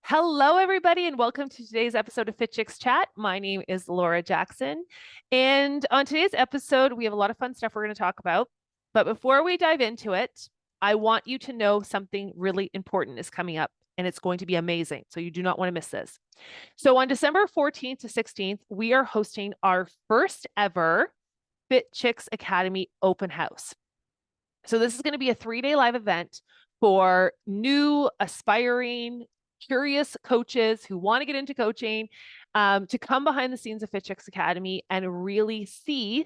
Hello, everybody, and welcome to today's episode of Fit Chicks Chat. My name is Laura Jackson. And on today's episode, we have a lot of fun stuff we're going to talk about. But before we dive into it, I want you to know something really important is coming up, and it's going to be amazing. So you do not want to miss this. So on December 14th to 16th, we are hosting our first ever Fit Chicks Academy open house. So this is going to be a 3-day live event for new, aspiring, curious coaches who want to get into coaching, to come behind the scenes of Fit Chicks Academy and really see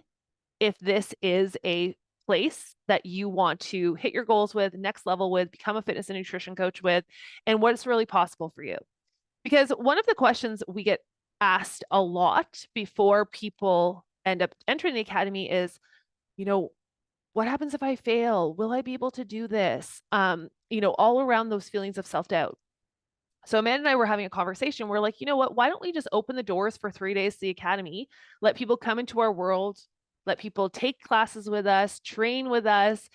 if this is a place that you want to hit your goals with, next level with, become a fitness and nutrition coach with, and what's really possible for you. Because one of the questions we get asked a lot before people end up entering the academy is, you know, what happens if I fail? Will I be able to do this? All around those feelings of self-doubt. So Amanda and I were having a conversation. We're like, you know what? Why don't we just open the doors for 3 days to the academy, let people come into our world, let people take classes with us, train with us.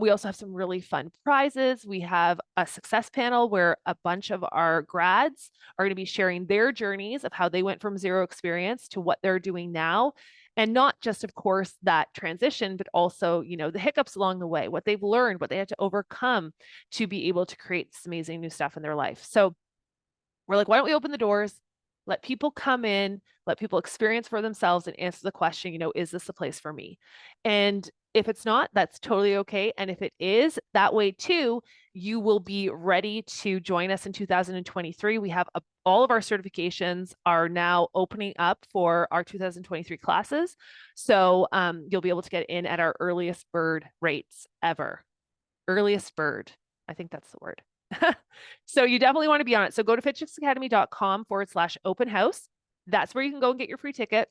We also have some really fun prizes. We have a success panel where a bunch of our grads are going to be sharing their journeys of how they went from zero experience to what they're doing now. And not just, of course, that transition, but also, the hiccups along the way, what they've learned, what they had to overcome to be able to create this amazing new stuff in their life. So we're like, why don't we open the doors, let people come in, let people experience for themselves and answer the question, is this a place for me? And if it's not, that's totally okay. And if it is, that way too, you will be ready to join us in 2023. We have all of our certifications are now opening up for our 2023 classes. So you'll be able to get in at our earliest bird rates ever. Earliest bird. I think that's the word. So you definitely want to be on it. So go to fitchicksacademy.com/open house. That's where you can go and get your free ticket.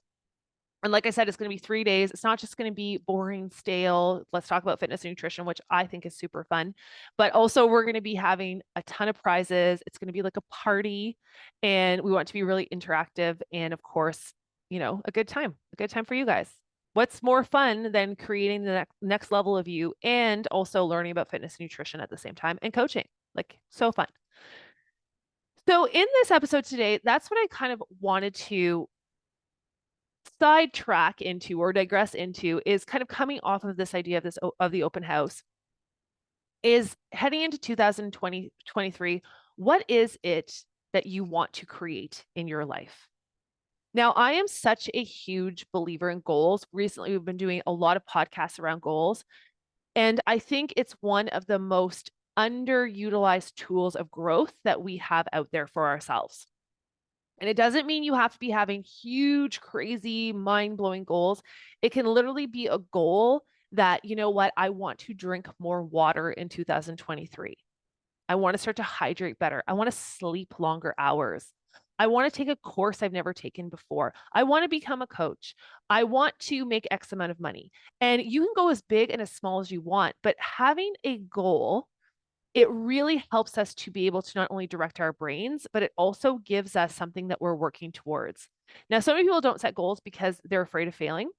And like I said, it's going to be 3 days. It's not just going to be boring, stale. Let's talk about fitness and nutrition, which I think is super fun. But also, we're going to be having a ton of prizes. It's going to be like a party, and we want to be really interactive. And of course, a good time for you guys. What's more fun than creating the next level of you and also learning about fitness and nutrition at the same time and coaching? Like, so fun. So in this episode today, that's what I kind of wanted to sidetrack into or digress into, is kind of coming off of this idea of the open house, is heading into 2023. What is it that you want to create in your life? Now, I am such a huge believer in goals. Recently, we've been doing a lot of podcasts around goals, and I think it's one of the most underutilized tools of growth that we have out there for ourselves. And it doesn't mean you have to be having huge, crazy, mind-blowing goals. It can literally be a goal that, I want to drink more water in 2023. I want to start to hydrate better. I want to sleep longer hours. I want to take a course I've never taken before. I want to become a coach. I want to make X amount of money. And you can go as big and as small as you want, but having a goal, it really helps us to be able to not only direct our brains, but it also gives us something that we're working towards. Now, so many people don't set goals because they're afraid of failing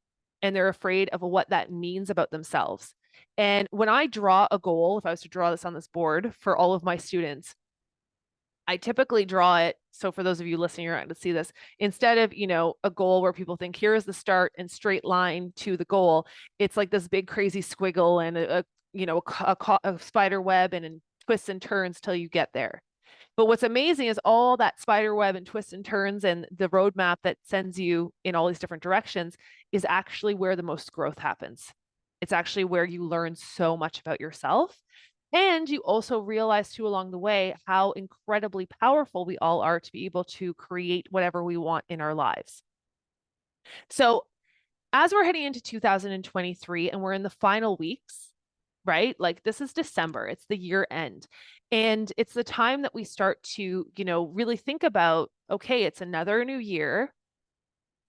and they're afraid of what that means about themselves. And when I draw a goal, if I was to draw this on this board for all of my students, I typically draw it. So for those of you listening, you're not going to see this. Instead of, a goal where people think here is the start and straight line to the goal, it's like this big crazy squiggle and a spider web and twists and turns till you get there. But what's amazing is all that spider web and twists and turns and the roadmap that sends you in all these different directions is actually where the most growth happens. It's actually where you learn so much about yourself. And you also realize too along the way how incredibly powerful we all are to be able to create whatever we want in our lives. So as we're heading into 2023 and we're in the final weeks, right? Like this is December, it's the year end. And it's the time that we start to, really think about, okay, it's another new year.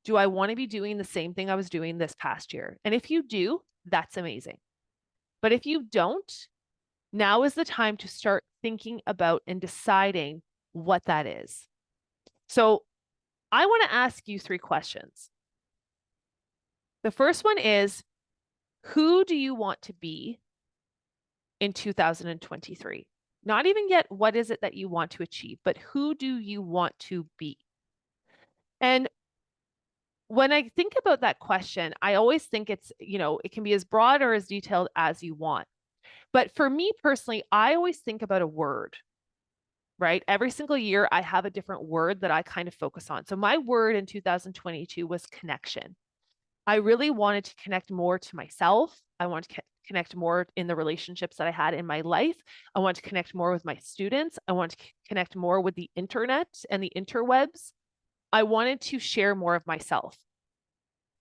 Do I want to be doing the same thing I was doing this past year? And if you do, that's amazing. But if you don't, now is the time to start thinking about and deciding what that is. So I want to ask you 3 questions. The first one is, who do you want to be in 2023? Not even yet what is it that you want to achieve, but who do you want to be? And when I think about that question, I always think it's, it can be as broad or as detailed as you want. But for me personally, I always think about a word, right? Every single year, I have a different word that I kind of focus on. So my word in 2022 was connection. I really wanted to connect more to myself. I wanted to connect more in the relationships that I had in my life. I want to connect more with my students. I want to connect more with the internet and the interwebs. I wanted to share more of myself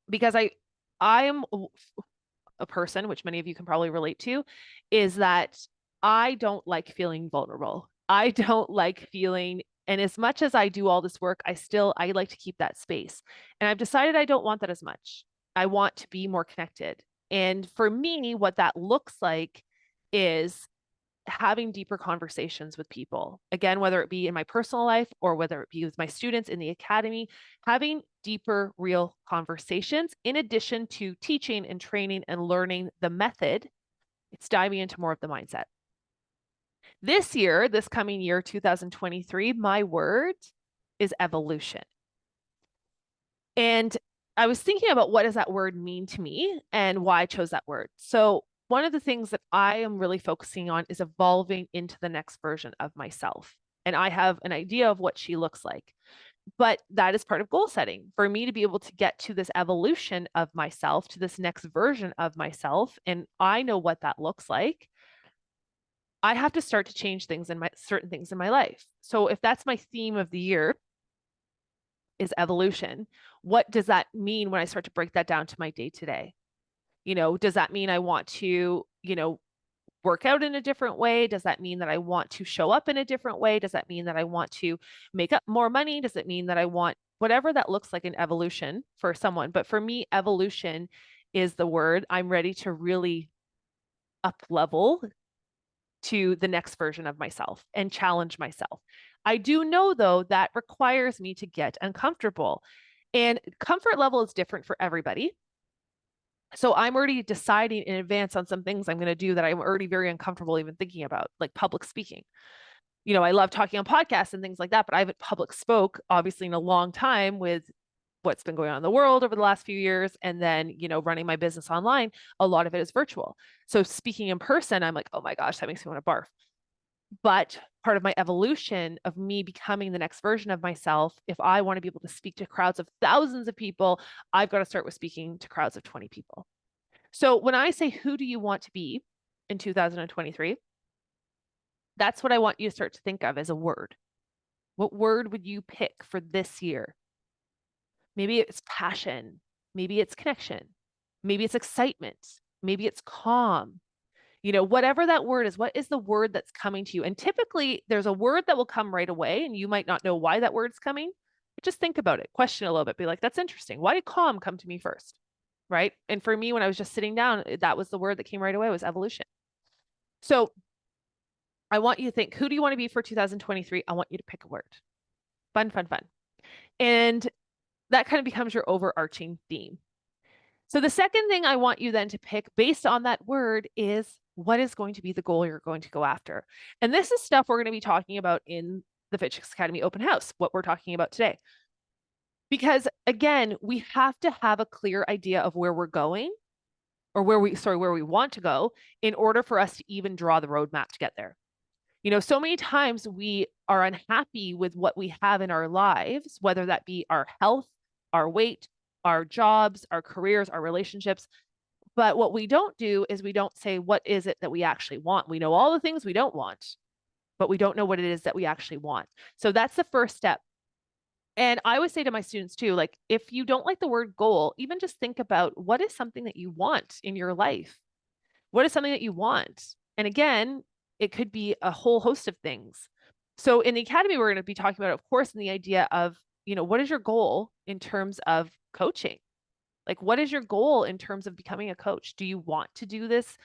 because I am a person, which many of you can probably relate to, is that I don't like feeling vulnerable. I don't like feeling, and as much as I do all this work, I like to keep that space. And I've decided I don't want that as much. I want to be more connected. And for me, what that looks like is having deeper conversations with people. Again, whether it be in my personal life or whether it be with my students in the academy, having deeper, real conversations, in addition to teaching and training and learning the method, it's diving into more of the mindset. This coming year, 2023, my word is evolution. And I was thinking about what does that word mean to me and why I chose that word. So one of the things that I am really focusing on is evolving into the next version of myself. And I have an idea of what she looks like. But that is part of goal setting for me to be able to get to this evolution of myself, to this next version of myself. And I know what that looks like. I have to start to change certain things in my life. So if that's my theme of the year, is evolution. What does that mean when I start to break that down to my day to day? Does that mean I want to, work out in a different way? Does that mean that I want to show up in a different way? Does that mean that I want to make up more money? Does it mean that I want whatever that looks like in evolution for someone? But for me, evolution is the word. I'm ready to really up level to the next version of myself and challenge myself. I do know, though, that requires me to get uncomfortable. And comfort level is different for everybody. So I'm already deciding in advance on some things I'm going to do that I'm already very uncomfortable even thinking about, like public speaking. I love talking on podcasts and things like that, but I haven't public spoke obviously in a long time with what's been going on in the world over the last few years. And then, running my business online, a lot of it is virtual. So speaking in person, I'm like, oh my gosh, that makes me want to barf. But part of my evolution of me becoming the next version of myself, if I want to be able to speak to crowds of thousands of people, I've got to start with speaking to crowds of 20 people. So when I say, who do you want to be in 2023? That's what I want you to start to think of as a word. What word would you pick for this year? Maybe it's passion. Maybe it's connection. Maybe it's excitement. Maybe it's calm. Whatever that word is, what is the word that's coming to you? And typically there's a word that will come right away and you might not know why that word's coming, but just think about it, question a little bit, be like, that's interesting. Why did calm come to me first? Right. And for me, when I was just sitting down, that was the word that came right away, was evolution. So I want you to think, who do you want to be for 2023? I want you to pick a word. Fun, fun, fun. And that kind of becomes your overarching theme. So the second thing I want you then to pick based on that word is, what is going to be the goal you're going to go after? And this is stuff we're going to be talking about in the Fit Chicks Academy open house, what we're talking about today. Because again, we have to have a clear idea of where we're going, or where we want to go, in order for us to even draw the roadmap to get there. So many times we are unhappy with what we have in our lives, whether that be our health, our weight, our jobs, our careers, our relationships. But what we don't do is we don't say, what is it that we actually want? We know all the things we don't want, but we don't know what it is that we actually want. So that's the first step. And I always say to my students too, like, if you don't like the word goal, even just think about, what is something that you want in your life? What is something that you want? And again, it could be a whole host of things. So in the academy, we're going to be talking about, of course, in the idea of, what is your goal in terms of coaching? Like, what is your goal in terms of becoming a coach? Do you want to do this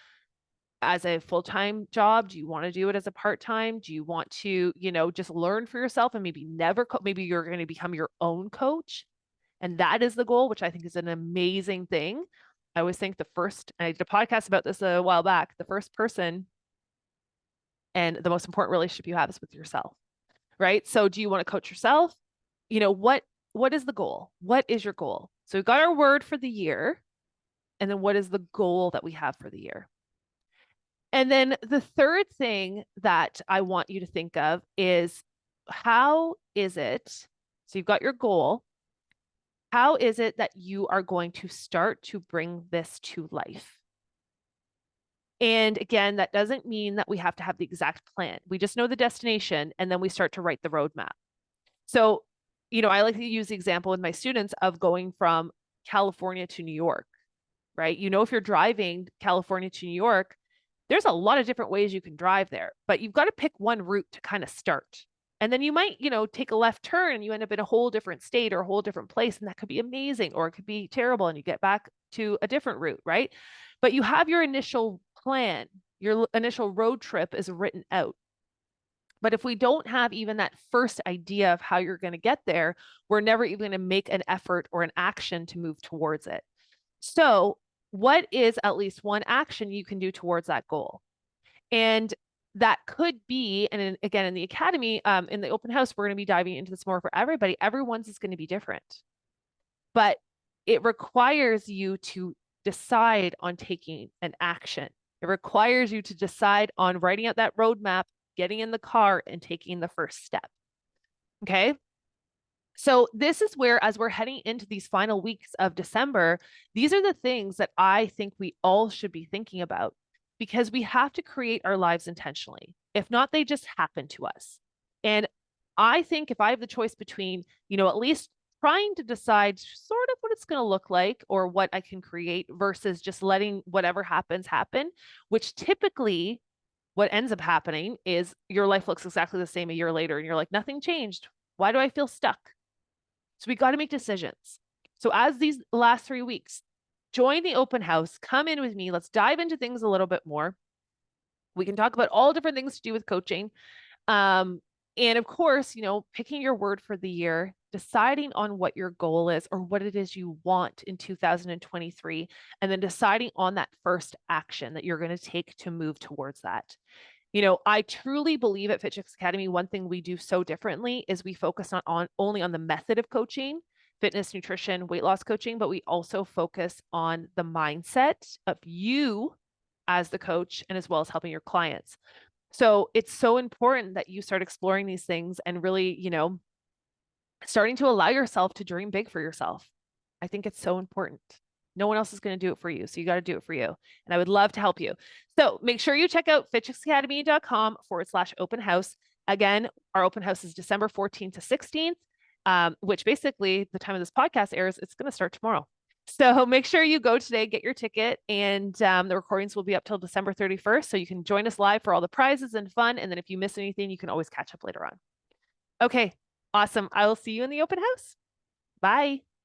as a full-time job? Do you want to do it as a part-time? Do you want to, just learn for yourself and maybe maybe you're going to become your own coach? And that is the goal, which I think is an amazing thing. I always think I did a podcast about this a while back. The first person And the most important relationship you have is with yourself, right? So do you want to coach yourself? What is the goal? What is your goal? So we've got our word for the year. And then what is the goal that we have for the year? And then the third thing that I want you to think of is, how is it, so you've got your goal, how is it that you are going to start to bring this to life? And again, that doesn't mean that we have to have the exact plan. We just know the destination, and then we start to write the roadmap. So, I like to use the example with my students of going from California to New York, right? If you're driving California to New York, there's a lot of different ways you can drive there, but you've got to pick one route to kind of start. And then you might, take a left turn and you end up in a whole different state or a whole different place. And that could be amazing, or it could be terrible and you get back to a different route, right? But you have your initial plan, your initial road trip is written out. But if we don't have even that first idea of how you're going to get there, we're never even going to make an effort or an action to move towards it. So what is at least one action you can do towards that goal? And that could be, and again, in the academy, in the open house, we're going to be diving into this more for everybody. Everyone's is going to be different, but it requires you to decide on taking an action. It requires you to decide on writing out that roadmap, getting in the car and taking the first step. Okay. So this is where, as we're heading into these final weeks of December, these are the things that I think we all should be thinking about, because we have to create our lives intentionally. If not, they just happen to us. And I think if I have the choice between, at least trying to decide sort of what it's going to look like or what I can create versus just letting whatever happens happen, which typically what ends up happening is your life looks exactly the same a year later and you're like, nothing changed. Why do I feel stuck? So we got to make decisions. So as these last 3 weeks, join the open house, come in with me. Let's dive into things a little bit more. We can talk about all different things to do with coaching. And of course, picking your word for the year, deciding on what your goal is or what it is you want in 2023, and then deciding on that first action that you're going to take to move towards that. I truly believe at FitChicks Academy, one thing we do so differently is we focus on only on the method of coaching, fitness, nutrition, weight loss coaching, but we also focus on the mindset of you as the coach and as well as helping your clients. So it's so important that you start exploring these things and really, starting to allow yourself to dream big for yourself. I think it's so important. No one else is going to do it for you. So you got to do it for you. And I would love to help you. So make sure you check out fitchicksacademy.com/open house. Again, our open house is December 14th to 16th, which basically the time of this podcast airs, it's going to start tomorrow. So make sure you go today, get your ticket, and the recordings will be up till December 31st. So you can join us live for all the prizes and fun. And then if you miss anything, you can always catch up later on. Okay, awesome. I will see you in the open house. Bye.